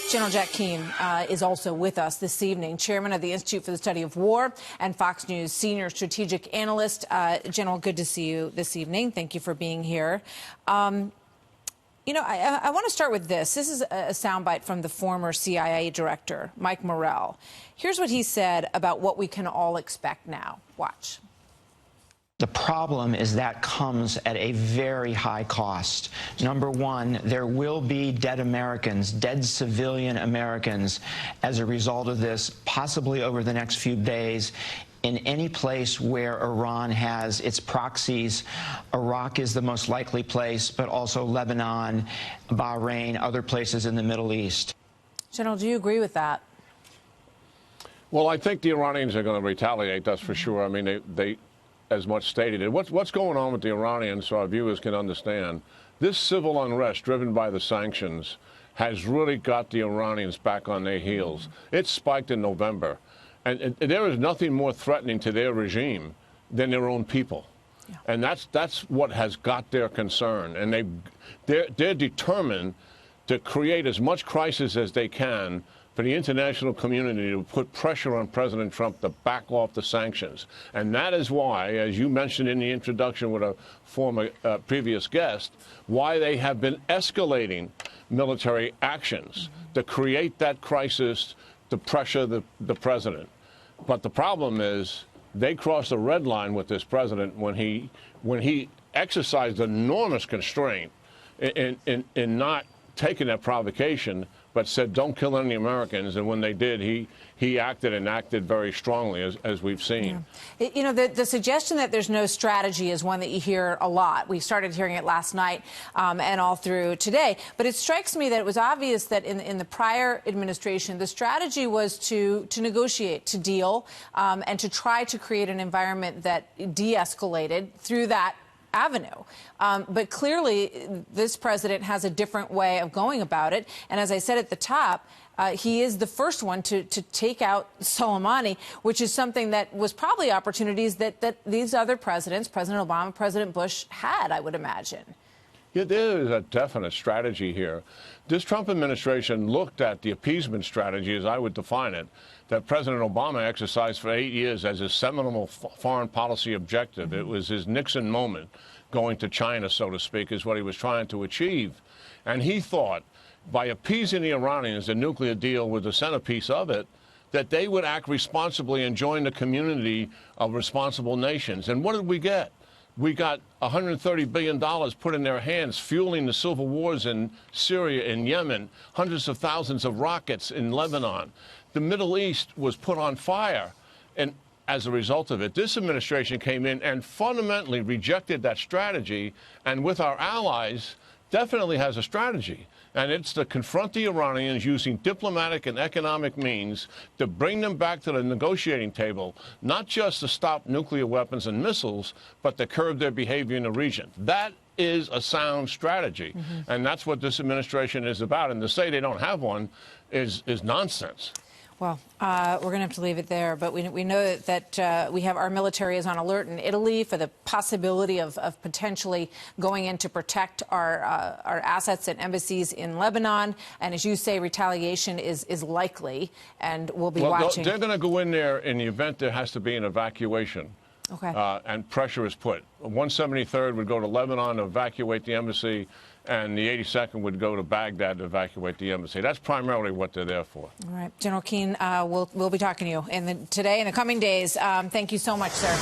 General Jack Keane is also with us this evening, chairman of the Institute for the Study of War and Fox News senior strategic analyst. General, good to see you this evening. Thank you for being here. You know, I want to start with this. This is a soundbite from the former CIA director, Mike Morrell. Here's what he said about what we can all expect now. Watch. The problem is that comes at a very high cost. Number one, there will be dead Americans, dead civilian Americans as a result of this, possibly over the next few days. In any place where Iran has its proxies, Iraq is the most likely place, but also Lebanon, Bahrain, other places in the Middle East. General, do you agree with that? Well, I think the Iranians are going to retaliate, that's for sure. I mean, they as much stated it. What's going on with the Iranians, so our viewers can understand, this civil unrest driven by the sanctions has really got the Iranians back on their heels. It spiked in November. And there is nothing more threatening to their regime than their own people. Yeah. And that's what has got their concern. And they're determined to create as much crisis as they can for the international community to put pressure on President Trump to back off the sanctions. And that is why, as you mentioned in the introduction with a former previous guest, why they have been escalating military actions to create that crisis to pressure the president. But the problem is they crossed a red line with this president when he exercised enormous constraint in not taking that provocation, but said don't kill any Americans. And when they did, he acted very strongly, as we've seen. Yeah. You know, the suggestion that there's no strategy is one that you hear a lot. We started hearing it last night and all through today. But it strikes me that it was obvious that in the prior administration, the strategy was to negotiate, to deal, and to try to create an environment that de-escalated through that avenue. But clearly, this president has a different way of going about it. And as I said at the top, he is the first one to take out Soleimani, which is something that was probably opportunities that these other presidents, President Obama, President Bush, had, I would imagine. Yeah, there is a definite strategy here. This Trump administration looked at the appeasement strategy, as I would define it, that President Obama exercised for 8 years as his seminal foreign policy objective. It was his Nixon moment, going to China, so to speak, is what he was trying to achieve. And he thought, by appeasing the Iranians, the nuclear deal was the centerpiece of it, that they would act responsibly and join the community of responsible nations. And what did we get? We got $130 billion put in their hands, fueling the civil wars in Syria and Yemen, hundreds of thousands of rockets in Lebanon. The Middle East was put on fire. And as a result of it, this administration came in and fundamentally rejected that strategy, and with our allies, definitely has a strategy. And it's to confront the Iranians using diplomatic and economic means to bring them back to the negotiating table, not just to stop nuclear weapons and missiles, but to curb their behavior in the region. That is a sound strategy. And that's what this administration is about. And to say they don't have one is nonsense. Well, we're going to have to leave it there, but we know that we have our military is on alert in Italy for the possibility of potentially going in to protect our assets and embassies in Lebanon. And as you say, retaliation is likely, and we'll be watching. They're going to go in there in the event there has to be an evacuation. Okay. And pressure is put. 173rd would go to Lebanon to evacuate the embassy, and the 82nd would go to Baghdad to evacuate the embassy. That's primarily what they're there for. All right. General Keane, we'll be talking to you today in the coming days. Thank you so much, sir.